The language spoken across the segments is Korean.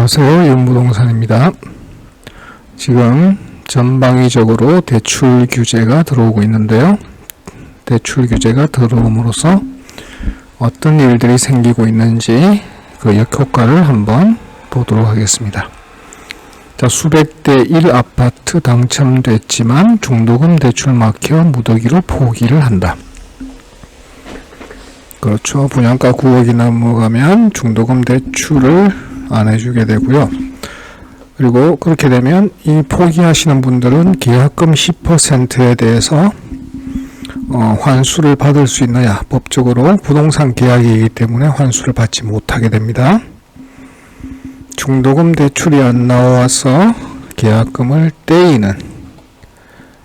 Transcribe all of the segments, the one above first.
안녕하세요. 윤부동산입니다. 지금 전방위적으로 대출 규제가 들어오고 있는데요. 대출 규제가 들어옴으로써 어떤 일들이 생기고 있는지 그 역효과를 한번 보도록 하겠습니다. 자, 수백대 1 아파트 당첨됐지만 중도금 대출 막혀 무더기로 포기를 한다. 그렇죠. 분양가 9억이 넘어가면 중도금 대출을 안 해주게 되고요. 그리고 그렇게 되면 이 포기하시는 분들은 계약금 10%에 대해서 환수를 받을 수 있느냐, 법적으로 부동산 계약이기 때문에 환수를 받지 못하게 됩니다. 중도금 대출이 안 나와서 계약금을 떼이는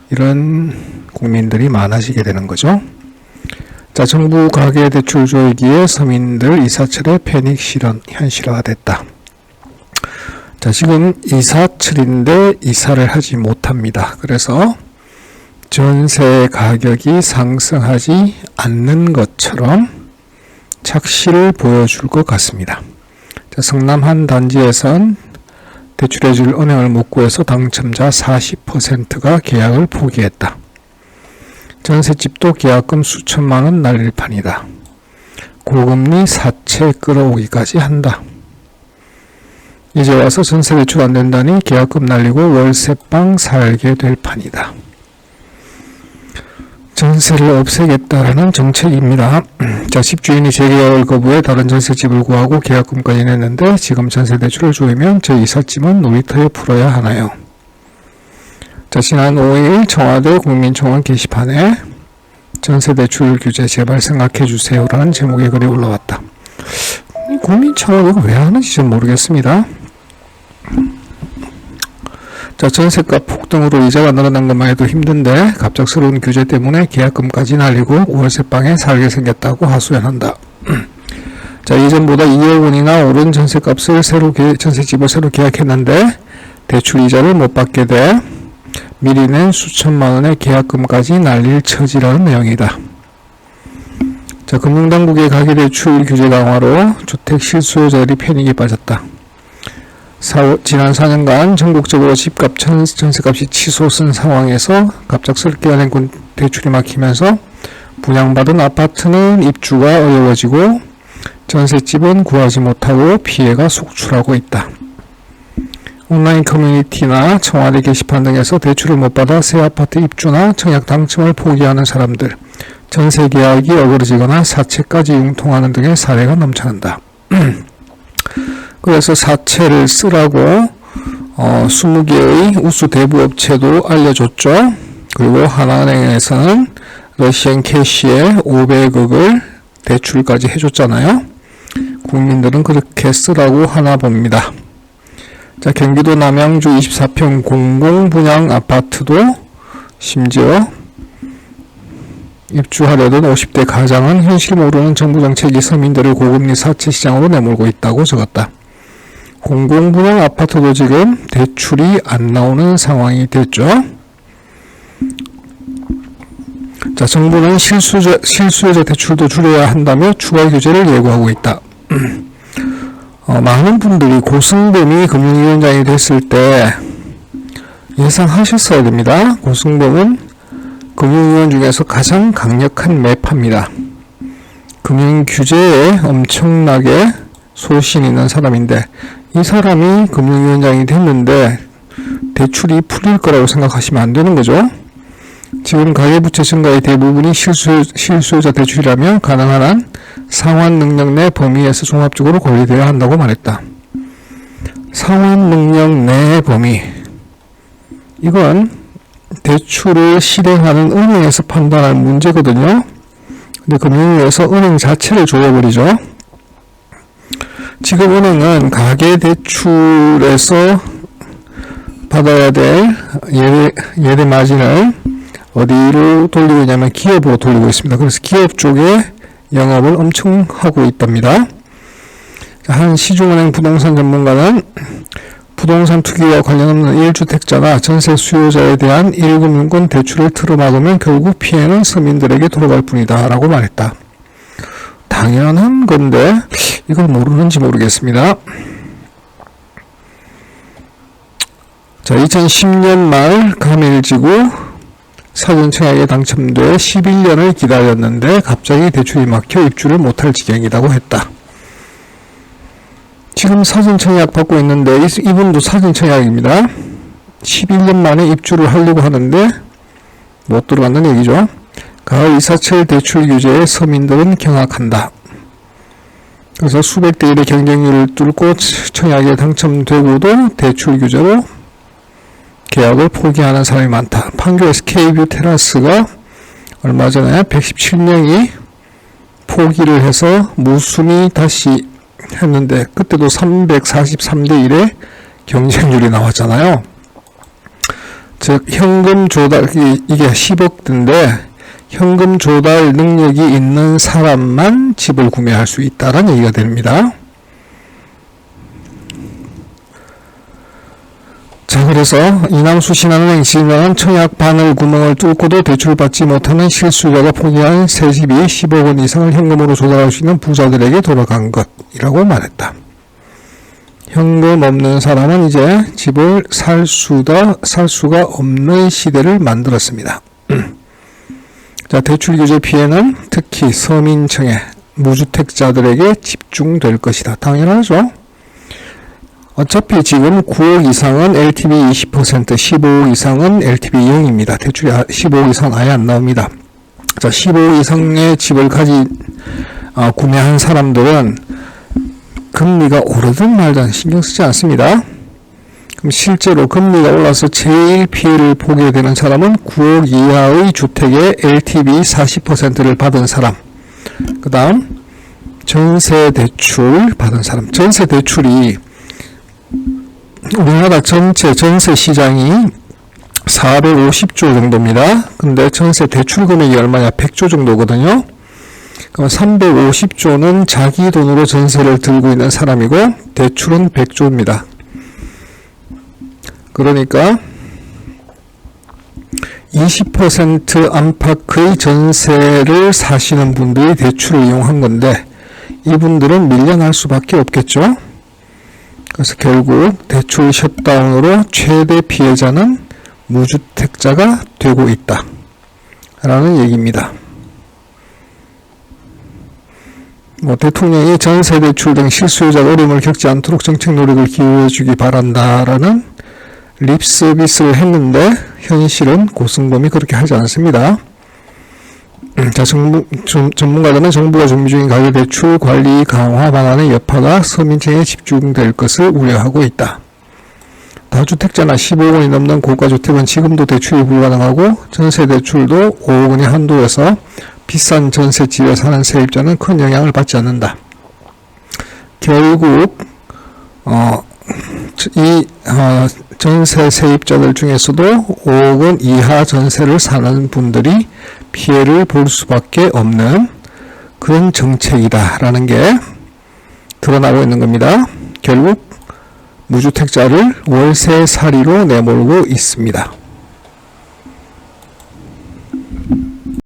이런 국민들이 많아지게 되는 거죠. 자, 정부 가계대출 조이기에 서민들 이사철의 패닉 실현 현실화됐다. 자, 지금 이사철인데 이사를 하지 못합니다. 그래서 전세 가격이 상승하지 않는 것처럼 착시를 보여줄 것 같습니다. 자, 성남 한 단지에선 대출해줄 은행을 못 구해서 당첨자 40%가 계약을 포기했다. 전셋집도 계약금 수천만원 날릴 판이다. 고금리 사채 끌어오기까지 한다. 이제 와서 전세 대출 안 된다니 계약금 날리고 월세방 살게 될 판이다. 전세를 없애겠다라는 정책입니다. 자, 집주인이 재계약을 거부해 다른 전세집을 구하고 계약금까지 냈는데 지금 전세 대출을 조이면 저 이삿짐은 놀이터에 풀어야 하나요? 자, 지난 5일 청와대 국민청원 게시판에 전세대출 규제 제발 생각해주세요 라는 제목의 글이 올라왔다. 국민청원 이거 왜 하는지 전 모르겠습니다. 자, 전세값 폭등으로 이자가 늘어난 것만 해도 힘든데 갑작스러운 규제 때문에 계약금까지 날리고 월세방에 살게 생겼다고 하소연한다. 자, 이전보다 2억 원이나 오른 전세값을 전세집을 새로 계약했는데 대출 이자를 못 받게 돼 미리 낸 수천만 원의 계약금까지 날릴 처지라는 내용이다. 자, 금융당국의 가계대출 규제 강화로 주택 실수요자들이 패닉에 빠졌다. 지난 4년간 전국적으로 집값, 전세값이 치솟은 상황에서 갑작스럽게 은행 대출이 막히면서 분양받은 아파트는 입주가 어려워지고 전셋집은 구하지 못하고 피해가 속출하고 있다. 온라인 커뮤니티나 청와대 게시판 등에서 대출을 못 받아 새 아파트 입주나 청약 당첨을 포기하는 사람들, 전세 계약이 어그러지거나 사채까지 융통하는 등의 사례가 넘쳐난다. 그래서 사채를 쓰라고 20개의 우수 대부업체도 알려줬죠. 그리고 하나은행에서는 러시안 캐시에 500억을 대출까지 해줬잖아요. 국민들은 그렇게 쓰라고 하나 봅니다. 자, 경기도 남양주 24평 공공분양 아파트도 심지어 입주하려던 50대 가장은 현실 모르는 정부 정책이 서민들을 고금리 사채 시장으로 내몰고 있다고 적었다. 공공분양 아파트도 지금 대출이 안 나오는 상황이 됐죠. 자, 정부는 실수요자 대출도 줄여야 한다며 추가 규제를 예고하고 있다. 많은 분들이 고승범이 금융위원장이 됐을 때 예상하셨어야 됩니다. 고승범은 금융위원 중에서 가장 강력한 매파입니다. 금융규제에 엄청나게 소신 있는 사람인데 이 사람이 금융위원장이 됐는데 대출이 풀릴 거라고 생각하시면 안 되는 거죠. 지금 가계부채 증가의 대부분이 실수요자 대출이라면 가능한 한 상환 능력 내 범위에서 종합적으로 관리되어야 한다고 말했다. 상환 능력 내 범위, 이건 대출을 실행하는 은행에서 판단할 문제거든요. 근데 금융위에서 은행 자체를 조여버리죠. 지금 은행은 가계대출에서 받아야 될 예대 마진을 어디로 돌리고 있냐면 기업으로 돌리고 있습니다. 그래서 기업 쪽에 영업을 엄청 하고 있답니다. 한 시중은행 부동산 전문가는 부동산 투기와 관련 없는 1주택자나 전세 수요자에 대한 1금융권 대출을 틀어막으면 결국 피해는 서민들에게 돌아갈 뿐이다 라고 말했다. 당연한 건데 이걸 모르는지 모르겠습니다. 자, 2010년 말 가밀지구 사전청약에 당첨돼 11년을 기다렸는데 갑자기 대출이 막혀 입주를 못할 지경이라고 했다. 지금 사전청약 받고 있는데 이분도 사전청약입니다. 11년 만에 입주를 하려고 하는데 못 들어간다는 얘기죠. 가을 이사철 대출 규제에 서민들은 경악한다. 그래서 수백 대 1의 경쟁률을 뚫고 청약에 당첨되고도 대출 규제로 계약을 포기하는 사람이 많다. 판교 SK뷰 테라스가 얼마 전에 117명이 포기를 해서 무순위 다시 했는데 그때도 343대 1의 경쟁률이 나왔잖아요. 즉 현금 조달, 이게 10억대인데 현금 조달 능력이 있는 사람만 집을 구매할 수 있다는 얘기가 됩니다. 자, 그래서 이남수 신한은행 지점장은 청약 바늘 구멍을 뚫고도 대출받지 못하는 실수요자가 포기한 새 집이 10억 원 이상을 현금으로 조달할 수 있는 부자들에게 돌아간 것이라고 말했다. 현금 없는 사람은 이제 집을 살 수가 없는 시대를 만들었습니다. 자, 대출 규제 피해는 특히 서민층의 무주택자들에게 집중될 것이다. 당연하죠. 어차피 지금 9억 이상은 LTV 20%, 15억 이상은 LTV 0입니다. 대출이 15억 이상은 아예 안 나옵니다. 자, 15억 이상의 집을 구매한 사람들은 금리가 오르든 말든 신경 쓰지 않습니다. 그럼 실제로 금리가 올라서 제일 피해를 보게 되는 사람은 9억 이하의 주택의 LTV 40%를 받은 사람, 그 다음 전세 대출 받은 사람. 전세 대출이 우리나라 전체 전세 시장이 450조 정도입니다. 근데 전세 대출 금액이 얼마냐? 100조 정도거든요. 그럼 350조는 자기 돈으로 전세를 들고 있는 사람이고 대출은 100조입니다. 그러니까 20% 안팎의 전세를 사시는 분들이 대출을 이용한 건데 이분들은 밀려날 수밖에 없겠죠. 그래서 결국 대출 셧다운으로 최대 피해자는 무주택자가 되고 있다 라는 얘기입니다. 대통령이 전세 대출 등 실수요자가 어려움을 겪지 않도록 정책 노력을 기울여 주기 바란다라는 립 서비스를 했는데 현실은 고승범이 그렇게 하지 않습니다. 자, 전문가들은 정부가 준비 중인 가계대출 관리 강화 방안의 여파가 서민층에 집중될 것을 우려하고 있다. 다주택자나 15억 원이 넘는 고가주택은 지금도 대출이 불가능하고 전세대출도 5억 원이 한도여서 비싼 전셋집에 사는 세입자는 큰 영향을 받지 않는다. 결국 전세 세입자들 중에서도 5억 원 이하 전세를 사는 분들이 피해를 볼 수밖에 없는 그런 정책이다라는 게 드러나고 있는 겁니다. 결국 무주택자를 월세살이로 내몰고 있습니다.